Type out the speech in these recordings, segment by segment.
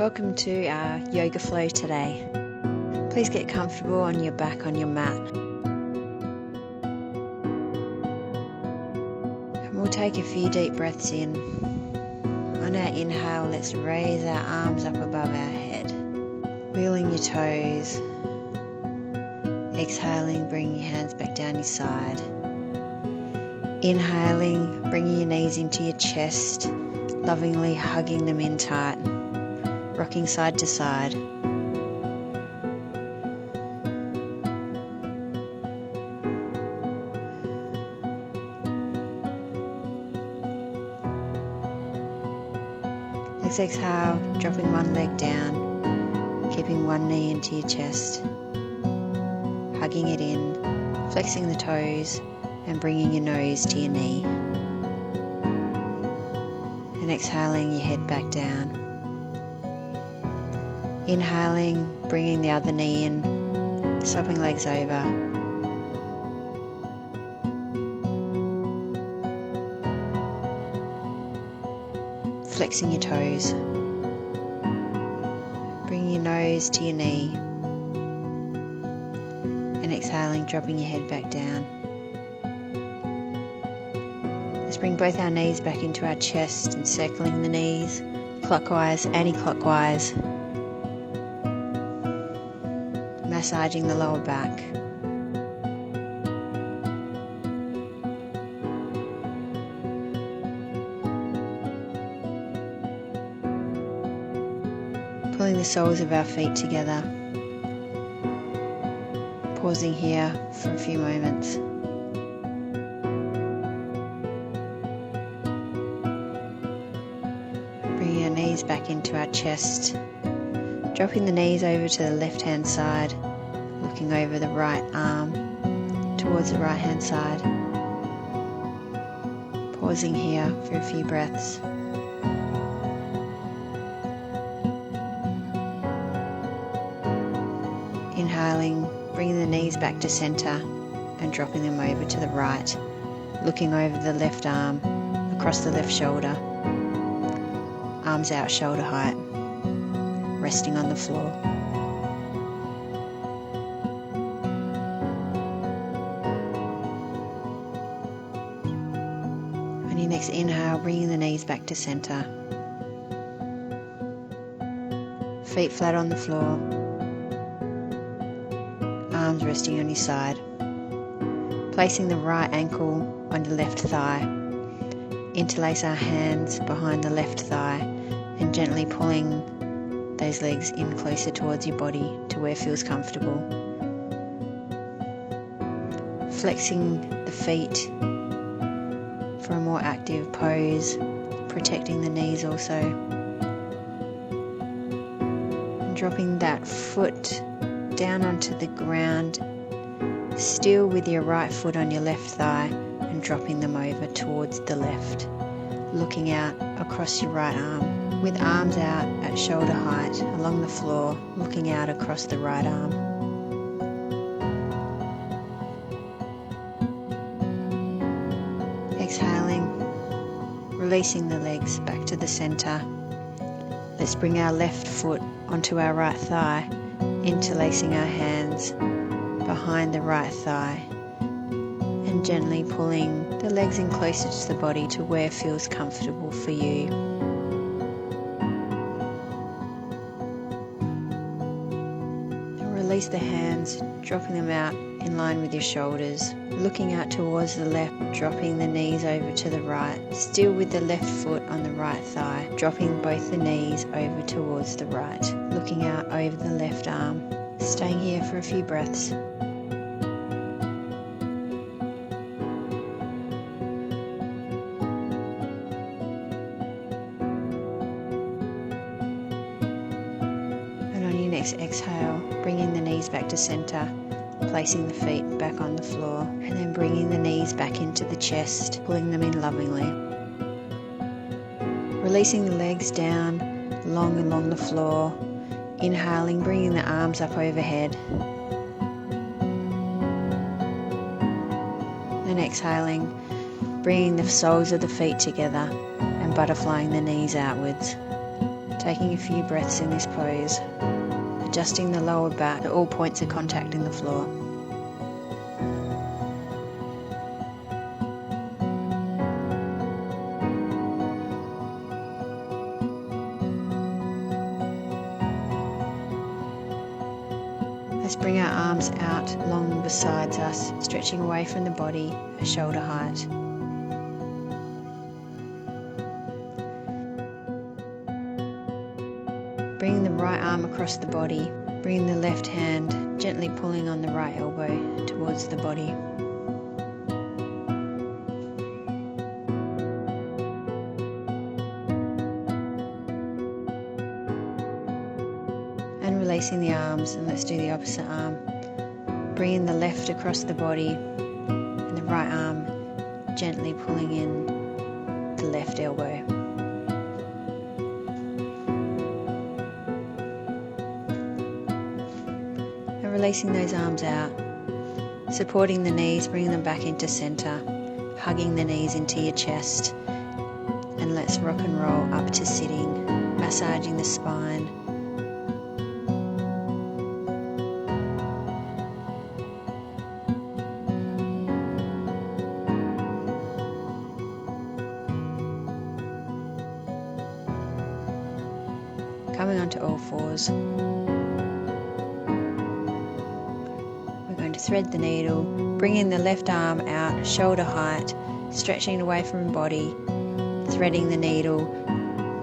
Welcome to our yoga flow today. Please get comfortable on your back on your mat. And we'll take a few deep breaths in. On our inhale, let's raise our arms up above our head, wheeling your toes. Exhaling, bringing your hands back down your side. Inhaling, bringing your knees into your chest, lovingly hugging them in tight, rocking side to side. Let's exhale, dropping one leg down, keeping one knee into your chest, hugging it in, flexing the toes and bringing your nose to your knee. And exhaling, your head back down. Inhaling, bringing the other knee in, swapping legs over. Flexing your toes. Bringing your nose to your knee. And exhaling, dropping your head back down. Let's bring both our knees back into our chest and circling the knees, clockwise, anti-clockwise. Massaging the lower back. Pulling the soles of our feet together. Pausing here for a few moments. Bringing our knees back into our chest. Dropping the knees over to the left hand side. Looking over the right arm towards the right hand side. Pausing here for a few breaths. Inhaling, bringing the knees back to center and dropping them over to the right. Looking over the left arm, across the left shoulder. Arms out shoulder height. Resting on the floor. On your next inhale, bringing the knees back to center. Feet flat on the floor. Arms resting on your side. Placing the right ankle on your left thigh. Interlace our hands behind the left thigh and gently pulling those legs in closer towards your body to where it feels comfortable. Flexing the feet for a more active pose, protecting the knees also. And dropping that foot down onto the ground, still with your right foot on your left thigh and dropping them over towards the left. Looking out across your right arm. With arms out at shoulder height along the floor, looking out across the right arm. Exhaling, releasing the legs back to the center. Let's bring our left foot onto our right thigh, interlacing our hands behind the right thigh and gently pulling the legs in closer to the body to where it feels comfortable for you. Release the hands, dropping them out in line with your shoulders. Looking out towards the left, dropping the knees over to the right. Still with the left foot on the right thigh, dropping both the knees over towards the right. Looking out over the left arm. Staying here for a few breaths. Next exhale, bringing the knees back to center, placing the feet back on the floor, and then bringing the knees back into the chest, pulling them in lovingly. Releasing the legs down, long along the floor, inhaling, bringing the arms up overhead, and exhaling, bringing the soles of the feet together and butterflying the knees outwards. Taking a few breaths in this pose, adjusting the lower back to all points of contact in the floor. Let's bring our arms out long beside us, stretching away from the body at shoulder height. Bringing the right arm across the body, bringing the left hand gently pulling on the right elbow towards the body. And releasing the arms, and let's do the opposite arm. Bringing the left across the body and the right arm gently pulling in the left elbow. And releasing those arms out, supporting the knees, bringing them back into center, hugging the knees into your chest, and let's rock and roll up to sitting, massaging the spine. Coming onto all fours. We're going to thread the needle, bringing the left arm out, shoulder height, stretching away from the body, threading the needle,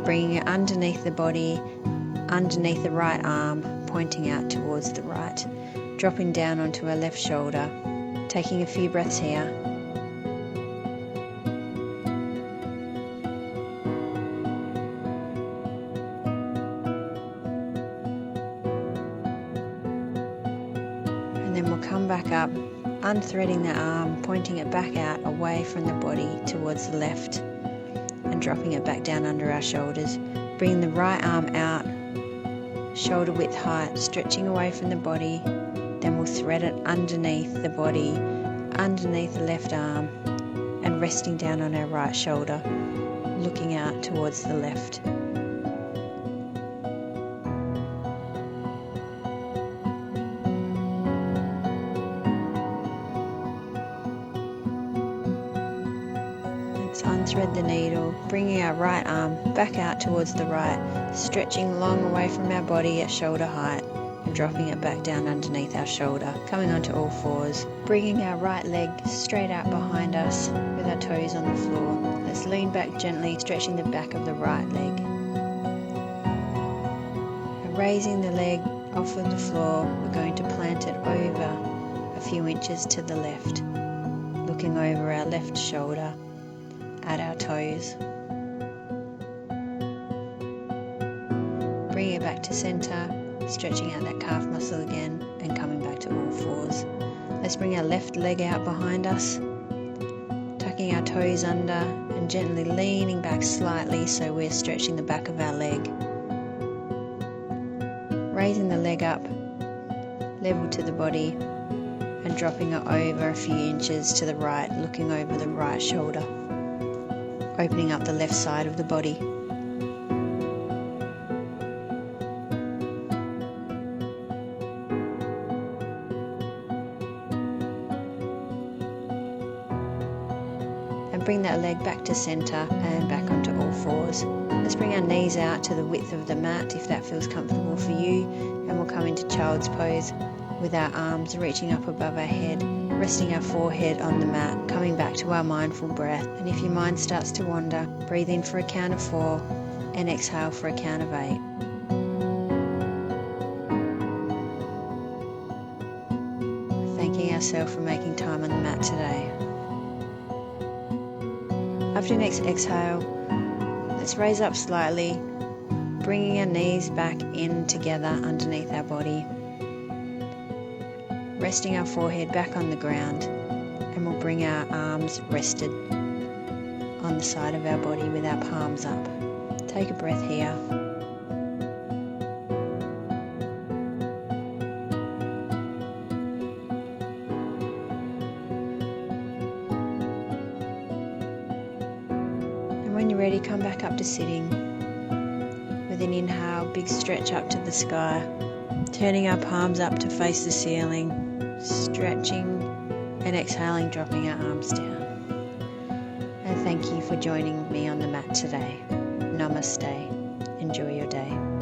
bringing it underneath the body, underneath the right arm, pointing out towards the right, dropping down onto our left shoulder, taking a few breaths here. Then we'll come back up, unthreading the arm, pointing it back out away from the body towards the left and dropping it back down under our shoulders. Bringing the right arm out, shoulder width height, stretching away from the body. Then we'll thread it underneath the body, underneath the left arm, and resting down on our right shoulder, looking out towards the left. Unthread the needle, bringing our right arm back out towards the right, stretching long away from our body at shoulder height and dropping it back down underneath our shoulder, coming onto all fours, bringing our right leg straight out behind us with our toes on the floor. Let's lean back gently, stretching the back of the right leg. And raising the leg off of the floor, we're going to plant it over a few inches to the left, looking over our left shoulder at our toes. Bring it back to center, stretching out that calf muscle again and coming back to all fours. Let's bring our left leg out behind us, tucking our toes under and gently leaning back slightly so we're stretching the back of our leg. Raising the leg up, level to the body, and dropping it over a few inches to the right, looking over the right shoulder, opening up the left side of the body. And bring that leg back to center and back onto all fours. Let's bring our knees out to the width of the mat if that feels comfortable for you, and we'll come into child's pose with our arms reaching up above our head, resting our forehead on the mat, coming back to our mindful breath. And if your mind starts to wander, breathe in for a count of 4 and exhale for a count of 8. Thanking ourselves for making time on the mat today. After your next exhale, let's raise up slightly, bringing our knees back in together underneath our body, resting our forehead back on the ground, and we'll bring our arms rested on the side of our body with our palms up. Take a breath here. And when you're ready, come back up to sitting With an inhale, big stretch up to the sky, turning our palms up to face the ceiling, stretching, and exhaling, dropping our arms down. And thank you for joining me on the mat today. Namaste. Enjoy your day.